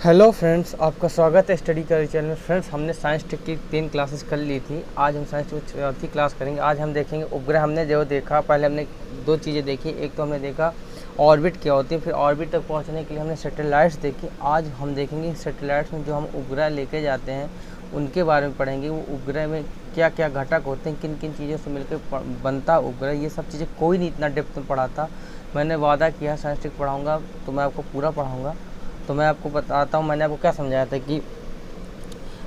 Hello friends, आपका स्वागत है स्टडी कर चैनल में। फ्रेंड्स, हमने साइंस टेक की 3 क्लासेस कर ली थी। आज हम साइंस टेक की चौथी क्लास करेंगे। आज हम देखेंगे उपग्रह। हमने जो देखा, पहले हमने 2 चीज़ें देखी। एक तो हमने देखा ऑर्बिट क्या होती है, फिर ऑर्बिट तक पहुंचने के लिए हमने सैटेलाइट्स देखी। आज हम देखेंगे सैटेलाइट्स में जो हम उपग्रह लेके जाते हैं उनके बारे में पढ़ेंगे। वो उपग्रह में क्या क्या घटक होते हैं, किन किन चीज़ों से मिलकर बनता उपग्रह, ये सब चीज़ें कोई नहीं इतना डेप्थ में पढ़ाता। मैंने वादा किया साइंस टेक पढ़ाऊँगा तो मैं आपको पूरा पढ़ाऊँगा। तो मैं आपको बताता हूँ, मैंने आपको क्या समझाया था कि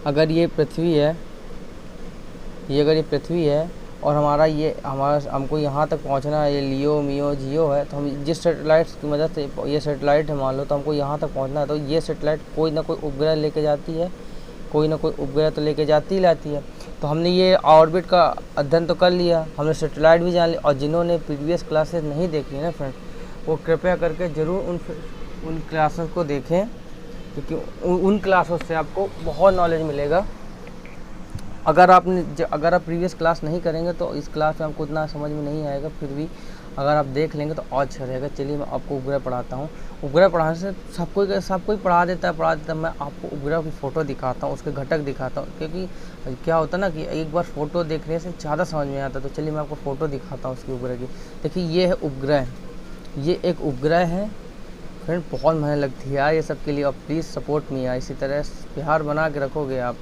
अगर ये पृथ्वी है, अगर ये पृथ्वी है और हमको यहाँ तक पहुँचना है, ये लियो मियो जियो है, तो हम जिस सेटेलाइट्स की मदद से, ये सेटेलाइट है मान लो, तो हमको यहाँ तक पहुँचना है, तो ये सेटेलाइट कोई ना कोई उपग्रह लेके जाती है, कोई ना कोई उपग्रह तो लेके जाती लाती है। तो हमने ये ऑर्बिट का अध्ययन तो कर लिया, हमने सेटेलाइट भी जान लिया। और जिन्होंने प्रीवियस क्लासेस नहीं देखी ना फ्रेंड, वो कृपया करके ज़रूर उन क्लासेस को देखें, क्योंकि उन क्लासों से आपको बहुत नॉलेज मिलेगा। अगर आप प्रीवियस क्लास नहीं करेंगे तो इस क्लास में आपको उतना समझ में नहीं आएगा। फिर भी अगर आप देख लेंगे तो और अच्छा रहेगा। चलिए मैं आपको उपग्रह पढ़ाता हूँ। उपग्रह पढ़ाने से सब कोई पढ़ा देता है। मैं आपको उपग्रह की फ़ोटो दिखाता हूँ, उसके घटक दिखाता हूँ, क्योंकि क्या होता है ना कि एक बार फ़ोटो देखने से ज़्यादा समझ में आता है। तो चलिए मैं आपको फ़ोटो दिखाता हूँ उसकी उपग्रह की। देखिए ये है उपग्रह, ये एक उपग्रह है फ्रेंड। बहुत मेहनत लगती है यार ये सब के लिए, और प्लीज़ सपोर्ट मी यार। इसी तरह प्यार बना के रखोगे आप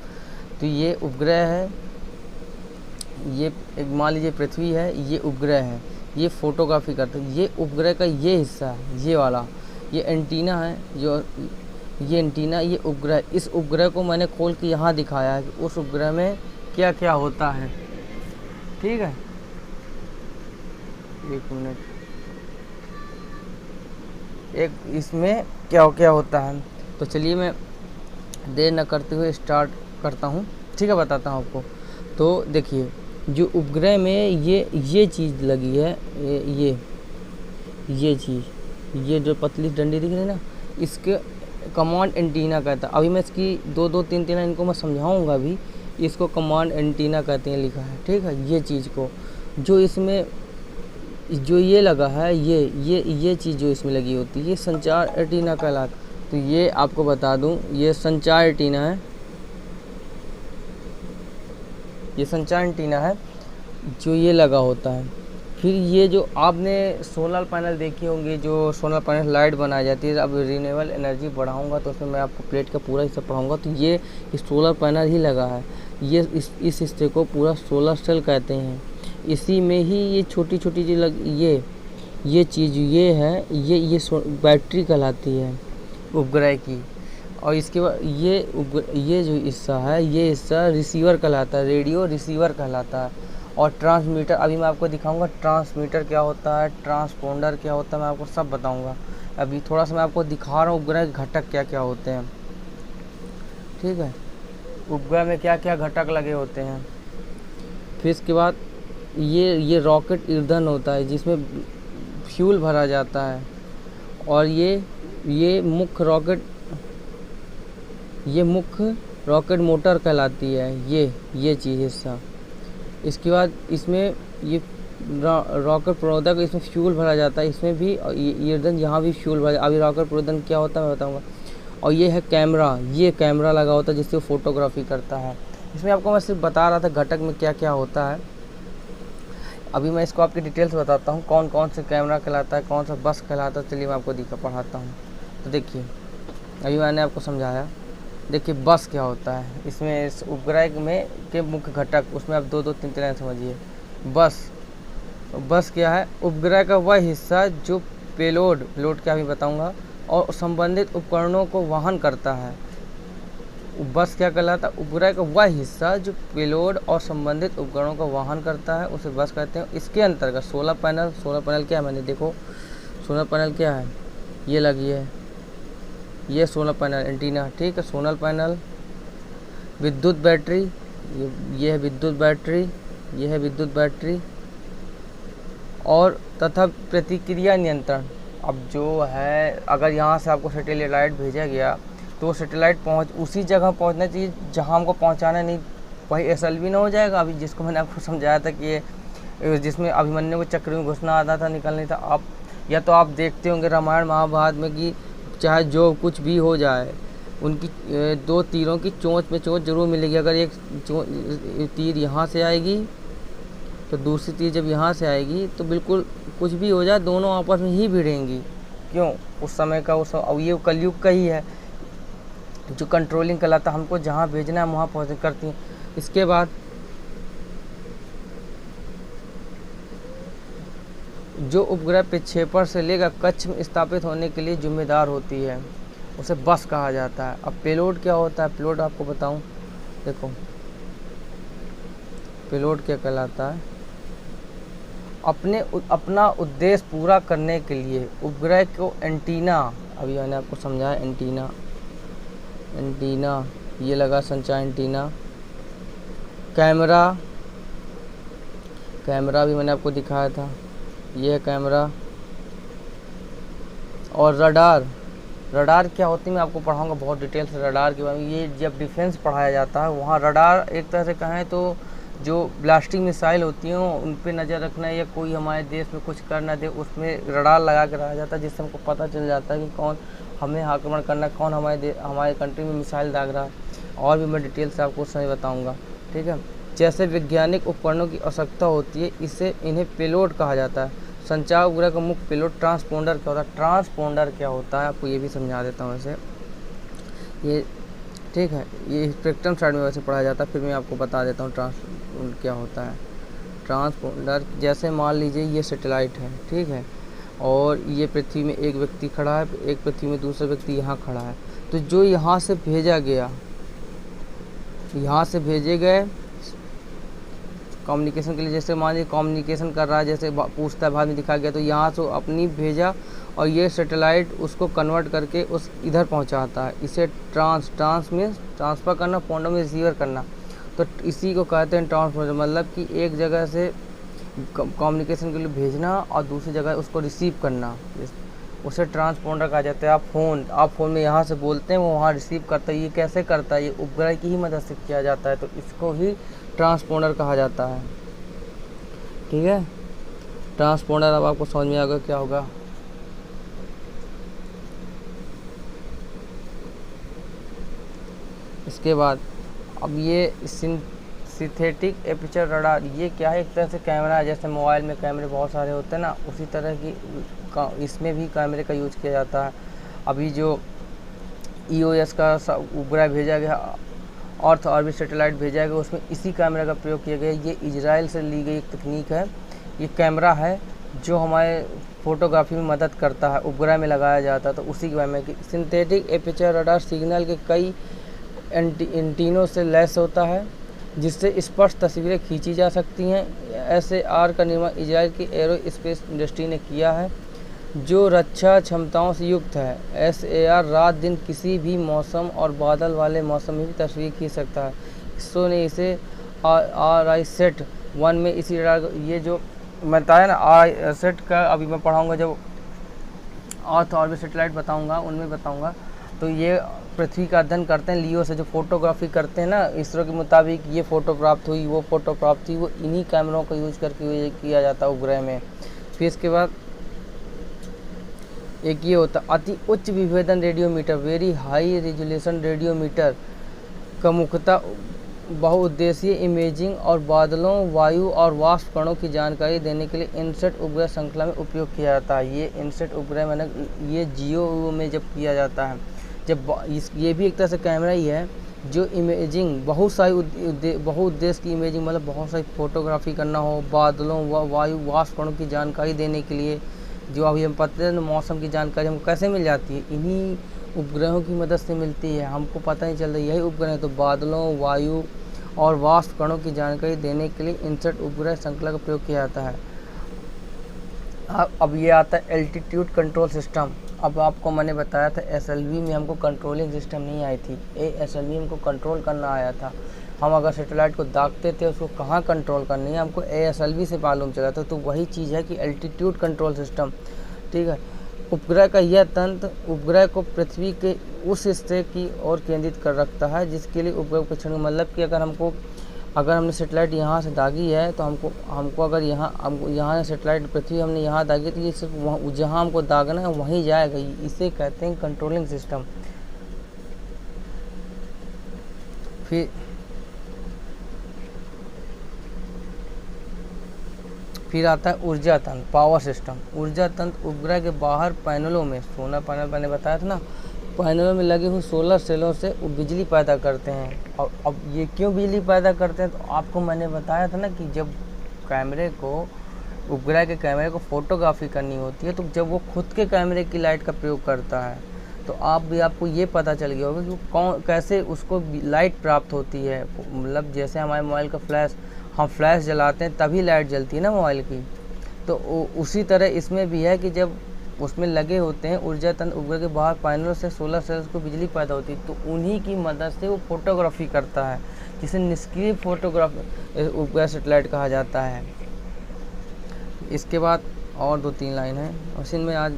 तो ये उपग्रह है। ये एक मान लीजिए पृथ्वी है, ये उपग्रह है, ये फोटोग्राफी करते हैं। ये उपग्रह का ये हिस्सा है, ये वाला, ये एंटीना है, जो ये एंटीना, ये उपग्रह। इस उपग्रह को मैंने खोल के यहाँ दिखाया है कि उस उपग्रह में क्या क्या होता है। ठीक है, एक मिनट, एक इसमें क्या क्या होता है। तो चलिए मैं देर न करते हुए स्टार्ट करता हूँ। ठीक है, बताता हूँ आपको। तो देखिए जो उपग्रह में ये चीज़ लगी है, ये चीज़, ये जो पतली डंडी दिख रही है ना, इसके कमांड एंटीना कहता है। अभी मैं इसकी दो तीन इनको मैं समझाऊंगा भी। इसको कमांड एंटीना कहते हैं, लिखा है। ठीक है, ये चीज़ को जो इसमें जो ये लगा है, ये चीज़ जो इसमें लगी होती है, ये संचार एंटीना कहलाता। तो ये आपको बता दूं, ये संचार एंटीना है, ये संचार एंटीना है जो ये लगा होता है। फिर ये जो आपने सोलर पैनल देखी होंगी, जो सोलर पैनल लाइट बनाई जाती है। अब रिन्यूएबल एनर्जी बढ़ाऊंगा तो उसमें मैं आपको प्लेट का पूरा हिस्सा पढ़ाऊंगा। तो ये सोलर पैनल ही लगा है। ये इस हिस्से को पूरा सोलर सेल कहते हैं। इसी में ही ये छोटी छोटी जो ये चीज़ ये है, ये बैटरी कहलाती है उपग्रह की। और इसके बाद ये जो हिस्सा है, ये हिस्सा रिसीवर कहलाता है, रेडियो रिसीवर कहलाता है। और ट्रांसमीटर, अभी मैं आपको दिखाऊंगा ट्रांसमीटर क्या होता है, ट्रांसपोंडर क्या होता है, मैं आपको सब बताऊंगा। अभी थोड़ा सा मैं आपको दिखा रहा हूँ उपग्रह के घटक क्या क्या होते हैं। ठीक है, उपग्रह में क्या क्या घटक लगे होते हैं। फिर इसके बाद ये रॉकेट ईंधन होता है जिसमें फ्यूल भरा जाता है। और ये मुख्य रॉकेट मोटर कहलाती है, ये चीज़ हिस्सा। इसके बाद इसमें ये रॉकेट प्रोदक, इसमें फ्यूल भरा जाता है। इसमें भी ईंधन, यहाँ भी फ्यूल भरा। अभी रॉकेट प्रोदन क्या होता है मैं बताऊँगा। और ये है कैमरा, ये कैमरा लगा होता है जिससे वो फोटोग्राफी करता है। इसमें आपको मैं सिर्फ बता रहा था घटक में क्या क्या होता है। अभी मैं इसको आपकी डिटेल्स बताता हूँ, कौन कौन से कैमरा कहलाता है, कौन सा बस कहलाता है। चलिए मैं आपको पढ़ाता हूँ। तो देखिए अभी मैंने आपको समझाया। देखिए बस क्या होता है, इसमें इस उपग्रह में के मुख्य घटक, उसमें आप दो तीन लाइन समझिए। बस क्या है, उपग्रह का वह हिस्सा जो पेलोड क्या भी बताऊँगा, और संबंधित उपकरणों को वहन करता है। बस क्या कहलाता है, उपग्रह का वह हिस्सा जो पेलोड और संबंधित उपकरणों का वहन करता है, उसे बस कहते हैं। इसके अंतर्गत सोलर पैनल क्या है, मैंने देखो सोलर पैनल क्या है, ये लगी है, ये सोलर पैनल एंटीना। ठीक है, सोलर पैनल, विद्युत बैटरी, ये है विद्युत बैटरी, ये है विद्युत बैटरी, और तथा प्रतिक्रिया नियंत्रण। अब जो है, अगर यहाँ से आपको सैटेलाइट भेजा गया तो सैटेलाइट उसी जगह पहुँचना चाहिए जहाँ हमको पहुँचाना, नहीं वही एसएलवी ना हो जाएगा। अभी जिसको मैंने आपको समझाया था कि ये जिसमें अभिमन्यु को चक्र में घुसना आता था, निकलने था। आप या तो आप देखते होंगे रामायण महाभारत में कि चाहे जो कुछ भी हो जाए, उनकी दो तीरों की चोंच में चोंच जरूर मिलेगी। अगर एक तीर यहाँ से आएगी तो दूसरी तीर जब यहाँ से आएगी तो बिल्कुल कुछ भी हो जाए दोनों आपस में ही भिड़ेंगी। क्यों? उस समय का अब ये कलयुग का ही है जो कंट्रोलिंग कहलाता, हमको जहाँ भेजना है वहाँ पहुँच करती हैं। इसके बाद जो उपग्रह प्रक्षेपण से लेकर कक्ष में स्थापित होने के लिए जिम्मेदार होती है उसे बस कहा जाता है। अब पेलोड क्या होता है? पेलोड आपको बताऊं, देखो पेलोड क्या कहलाता है? अपना उद्देश्य पूरा करने के लिए उपग्रह को एंटीना, अभी मैंने आपको समझाया एंटीना ये लगा संचार एंटीना, कैमरा भी मैंने आपको दिखाया था, ये है कैमरा, और रडार क्या होती है मैं आपको पढ़ाऊंगा बहुत डिटेल से रडार के बारे में। ये जब डिफेंस पढ़ाया जाता है वहाँ रडार एक तरह से कहें तो जो ब्लास्टिंग मिसाइल होती हैं उन पे नज़र रखना या कोई हमारे देश में कुछ कर ना दे, उसमें रडार लगा के रखा जाता है जिससे हमको पता चल जाता है कि कौन हमें आक्रमण करना, कौन हमारे कंट्री में मिसाइल दाग रहा है। और भी मैं डिटेल से आपको समय बताऊँगा, ठीक है। जैसे वैज्ञानिक उपकरणों की आवश्यकता होती है इन्हें पेलोड कहा जाता है। संचार उपग्रह का मुख्य पेलोड ट्रांसपोंडर क्या होता है? ट्रांसपोंडर क्या होता है आपको ये भी समझा देता हूँ वैसे, ये ठीक है, ये स्पेक्ट्रम साइड में वैसे पढ़ाया जाता है, फिर मैं आपको बता देता हूँ क्या होता है ट्रांसपोंडर। जैसे मान लीजिए ये सैटेलाइट है, ठीक है, और ये पृथ्वी में एक व्यक्ति खड़ा है, एक पृथ्वी में दूसरा व्यक्ति यहाँ खड़ा है, तो जो यहाँ से भेजा गया, यहाँ से भेजे गए कम्युनिकेशन के लिए, जैसे मान लीजिए कम्युनिकेशन कर रहा है, जैसे पूछता है भाग में दिखा गया, तो यहाँ से अपनी भेजा और ये सैटेलाइट उसको कन्वर्ट करके उस इधर पहुँचाता है। इसे ट्रांस मीन्स ट्रांसफ़र करना, पोंडो में रिसीवर करना, तो इसी को कहते हैं ट्रांसपोंडर। मतलब कि एक जगह से कम्युनिकेशन के लिए भेजना और दूसरी जगह उसको रिसीव करना, उसे ट्रांसपोंडर कहा जाता है। आप फ़ोन में यहाँ से बोलते हैं, वो वहाँ रिसीव करता है। ये कैसे करता है? ये उपग्रह की ही मदद से किया जाता है, तो इसको ही ट्रांसपोंडर कहा जाता है, ठीक है। ट्रांसपोंडर अब आपको समझ में आ गया क्या होगा। इसके बाद अब ये सिंथेटिक एपर्चर रडार, ये क्या है? एक तरह से कैमरा है, जैसे मोबाइल में कैमरे बहुत सारे होते हैं ना, उसी तरह की इसमें भी कैमरे का यूज किया जाता है। अभी जो EOS का उपग्रह भेजा गया, अर्थ ऑर्बिट सैटेलाइट भेजा गया, उसमें इसी कैमरा का प्रयोग किया गया। ये इजराइल से ली गई एक तकनीक है। ये कैमरा है जो हमारे फोटोग्राफी में मदद करता है, उपग्रह में लगाया जाता है, तो उसी के बारे में। सिंथेटिक एपर्चर रडार सिग्नल के कई एंटीनों से लैस होता है जिससे स्पष्ट तस्वीरें खींची जा सकती हैं। SAR का निर्माण इजराइल की एरोस्पेस इंडस्ट्री ने किया है जो रक्षा क्षमताओं से युक्त है। SAR रात दिन किसी भी मौसम और बादल वाले मौसम में भी तस्वीर खींच सकता है। इसरो ने इसे RISAT 1 में इसी रडार, ये जो मैं बताया ना RISAT का, अभी मैं पढ़ाऊँगा जब अर्थ ऑर्बिट सैटेलाइट बताऊँगा उनमें बताऊँगा। तो ये पृथ्वी का अध्ययन करते हैं लियो से, जो फोटोग्राफी करते हैं ना, इसरो के मुताबिक ये फ़ोटो प्राप्त हुई, वो फ़ोटो प्राप्त हुई, वो इन्हीं कैमरों का यूज करके किया जाता है उपग्रह में। फिर इसके बाद एक ये होता अति उच्च विभेदन radiometer, very high resolution radiometer का मुख्यतः बहुउद्देशीय इमेजिंग और बादलों, वायु और वाष्प कणों की जानकारी देने के लिए इनसेट उपग्रह श्रृंखला में उपयोग किया जाता है। ये इनसेट उपग्रह मैंने ये जियो में जब किया जाता है, ये भी एक तरह से कैमरा ही है जो इमेजिंग बहुउद्देश्य की इमेजिंग, मतलब बहुत सारी फोटोग्राफी करना हो, बादलों, वायु, वाष्प कणों की जानकारी देने के लिए। जो अभी हम पता है मौसम की जानकारी हमको कैसे मिल जाती है? इन्हीं उपग्रहों की मदद से मिलती है, हमको पता नहीं चलता यही उपग्रह है। तो बादलों, वायु और वाष्प कणों की जानकारी देने के लिए इनसेट उपग्रह श्रृंखला का प्रयोग किया जाता है। अब ये आता है एल्टीट्यूड कंट्रोल सिस्टम। अब आपको मैंने बताया था SLV में हमको कंट्रोलिंग सिस्टम नहीं आई थी, ASLV हमको कंट्रोल करना आया था। हम अगर सैटेलाइट को दागते थे उसको कहाँ कंट्रोल करनी है हमको ASLV से मालूम चला था। तो वही चीज़ है कि एल्टीट्यूड कंट्रोल सिस्टम, ठीक है। उपग्रह का यह तंत्र उपग्रह को पृथ्वी के उस हिस्से की ओर केंद्रित कर रखता है जिसके लिए उपग्रह परीक्षण, मतलब कि अगर हमने सैटेलाइट यहाँ से दागी है तो हमको अगर यहाँ सैटेलाइट पृथ्वी हमने यहाँ दागी तो ये सिर्फ जहाँ हमको दागना है वहीं जाएगा। इसे कहते हैं कंट्रोलिंग सिस्टम। फिर आता है ऊर्जा तंत्र, पावर सिस्टम। ऊर्जा तंत्र उपग्रह के बाहर पैनलों में, सोलर पैनल मैंने बताया था ना, पैनलों में लगे हुए सोलर सेलों से वो बिजली पैदा करते हैं। और अब ये क्यों बिजली पैदा करते हैं, तो आपको मैंने बताया था ना कि जब कैमरे को, उपग्रह के कैमरे को फोटोग्राफी करनी होती है, तो जब वो खुद के कैमरे की लाइट का प्रयोग करता है, तो आपको ये पता चल गया होगा कि कौन कैसे उसको लाइट प्राप्त होती है। मतलब जैसे हमारे मोबाइल का फ्लैश, हम फ्लैश जलाते हैं तभी लाइट जलती है ना मोबाइल की, तो उसी तरह इसमें भी है कि जब उसमें लगे होते हैं ऊर्जा तंत्र उपग्रह के बाहर पैनलों से सोलर सेल्स को बिजली पैदा होती है, तो उन्हीं की मदद से वो फोटोग्राफी करता है, जिसे निष्क्रिय फोटोग्राफी उपग्रह सेटेलाइट कहा जाता है। इसके बाद और 2-3 लाइन है उसी में। आज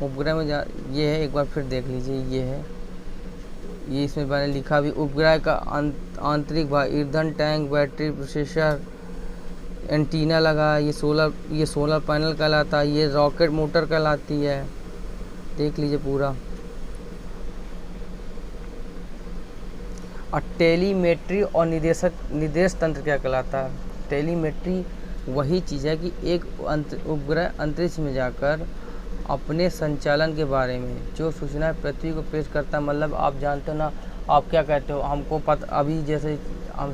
उपग्रह में ये है, एक बार फिर देख लीजिए, ये है, ये इसमें मैंने लिखा भी, उपग्रह का आंतरिक भाग, ईंधन टैंक, बैटरी, प्रोसेसर, एंटीना लगा, ये सोलर पैनल कहलाता है, ये रॉकेट मोटर कहलाती है। देख लीजिए पूरा। और टेलीमेट्री और निर्देश तंत्र क्या कहलाता है। टेलीमेट्री वही चीज़ है कि एक उपग्रह अंतरिक्ष में जाकर अपने संचालन के बारे में जो सूचना पृथ्वी को पेश करता है। मतलब आप जानते हो ना, आप क्या कहते हो, हमको पता, अभी जैसे हम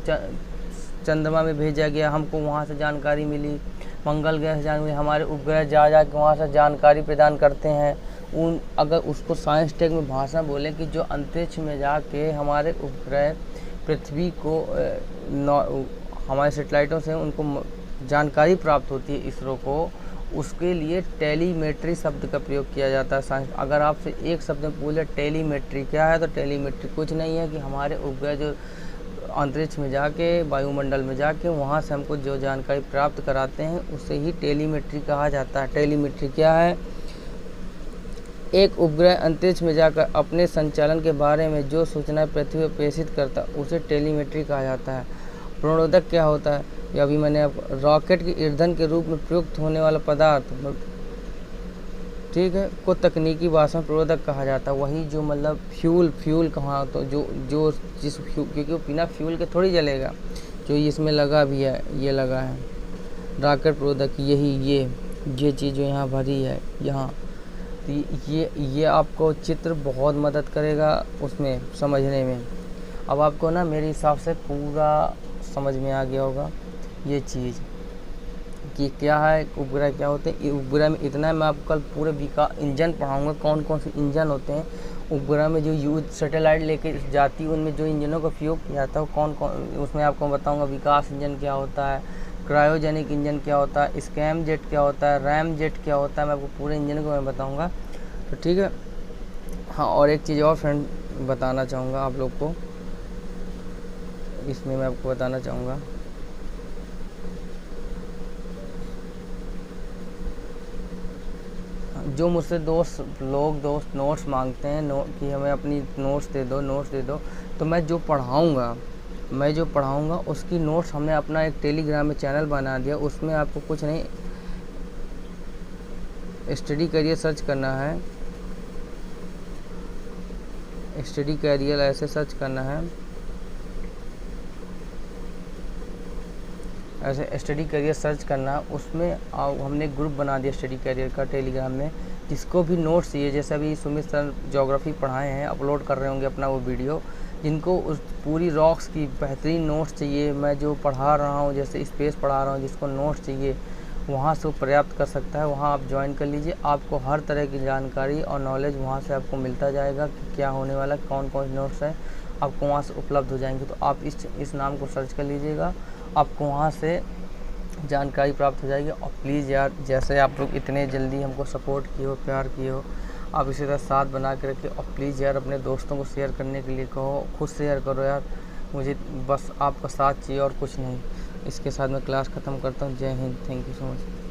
चंद्रमा में भेजा गया, हमको वहाँ से जानकारी मिली, मंगल ग्रह से जानकारी, हमारे उपग्रह जा के वहाँ से जानकारी प्रदान करते हैं। अगर उसको साइंस टेक में भाषा बोले कि जो अंतरिक्ष में जाके हमारे उपग्रह पृथ्वी को हमारे सेटेलाइटों से उनको जानकारी प्राप्त होती है इसरो को, उसके लिए टेलीमेट्री शब्द का प्रयोग किया जाता है साइंस। अगर आपसे एक शब्द में पूछे टेलीमेट्री क्या है, तो टेलीमेट्री कुछ नहीं है कि हमारे उपग्रह जो अंतरिक्ष में जाके, वायुमंडल में जाके वहाँ से हमको जो जानकारी प्राप्त कराते हैं उसे ही टेलीमेट्री कहा जाता है। टेलीमेट्री क्या है, एक उपग्रह अंतरिक्ष में जाकर अपने संचालन के बारे में जो सूचनाएं पृथ्वी पर प्रेषित करता है उसे टेलीमेट्री कहा जाता है। प्रणोदक क्या होता है, ये अभी मैंने रॉकेट के ईंधन के रूप में प्रयुक्त होने वाला पदार्थ, ठीक है, को तकनीकी भाषा में प्रणोदक कहा जाता है। वही जो मतलब फ्यूल कहाँ, तो जो जिस फ्यूल, क्योंकि वो बिना फ्यूल के थोड़ी जलेगा, जो इसमें लगा भी है, ये लगा है रॉकेट प्रणोदक, यही ये चीज़ जो यहाँ भरी है यहाँ, तो ये आपको चित्र बहुत मदद करेगा उसमें समझने में। अब आपको ना मेरे हिसाब से पूरा समझ में आ गया होगा ये चीज़ कि क्या है उपग्रह, क्या होते हैं उपग्रह में। इतना मैं आपको कल पूरे इंजन पढ़ाऊँगा, कौन कौन से इंजन होते हैं उपग्रह में, जो यूज सैटेलाइट लेके जाती है उनमें जो इंजनों का उपयोग किया जाता है कौन कौन, उसमें आपको बताऊँगा। विकास इंजन क्या होता है, क्रायोजेनिक इंजन क्या होता है, स्कैम जेट क्या होता है, रैम जेट क्या होता है, मैं आपको पूरे इंजन को मैं बताऊँगा, तो ठीक है। हाँ, और एक चीज़ और फ्रेंड बताना चाहूँगा आप लोग को, इसमें मैं आपको बताना चाहूँगा, जो मुझसे दोस्त नोट्स मांगते हैं कि हमें अपनी नोट्स दे दो, तो मैं जो पढ़ाऊँगा उसकी नोट्स हमने अपना एक टेलीग्राम में चैनल बना दिया। उसमें आपको कुछ नहीं, स्टडी करियर सर्च करना है, स्टडी करियर ऐसे सर्च करना है, ऐसे स्टडी करियर सर्च करना। उसमें हमने ग्रुप बना दिया स्टडी करियर का टेलीग्राम में, जिसको भी नोट्स चाहिए, जैसे अभी सुमित सर ज्योग्राफी पढ़ाए हैं, अपलोड कर रहे होंगे अपना वो वीडियो, जिनको उस पूरी रॉक्स की बेहतरीन नोट्स चाहिए, मैं जो पढ़ा रहा हूँ, जैसे स्पेस पढ़ा रहा हूँ, जिसको नोट्स चाहिए वहाँ से वो पर्याप्त कर सकता है, वहाँ आप ज्वाइन कर लीजिए। आपको हर तरह की जानकारी और नॉलेज वहाँ से आपको मिलता जाएगा कि क्या होने वाला, कौन कौन से नोट्स हैं, आपको वहाँ से उपलब्ध हो जाएंगे। तो आप इस नाम को सर्च कर लीजिएगा, आपको वहाँ से जानकारी प्राप्त हो जाएगी। और प्लीज़ यार, जैसे आप लोग इतने जल्दी हमको सपोर्ट किए हो, प्यार किए हो, आप इसी तरह साथ बना के रखिए। और प्लीज़ यार अपने दोस्तों को शेयर करने के लिए कहो, खुद शेयर करो यार, मुझे बस आपका साथ चाहिए और कुछ नहीं। इसके साथ मैं क्लास ख़त्म करता हूँ। जय Hind, thank you so much.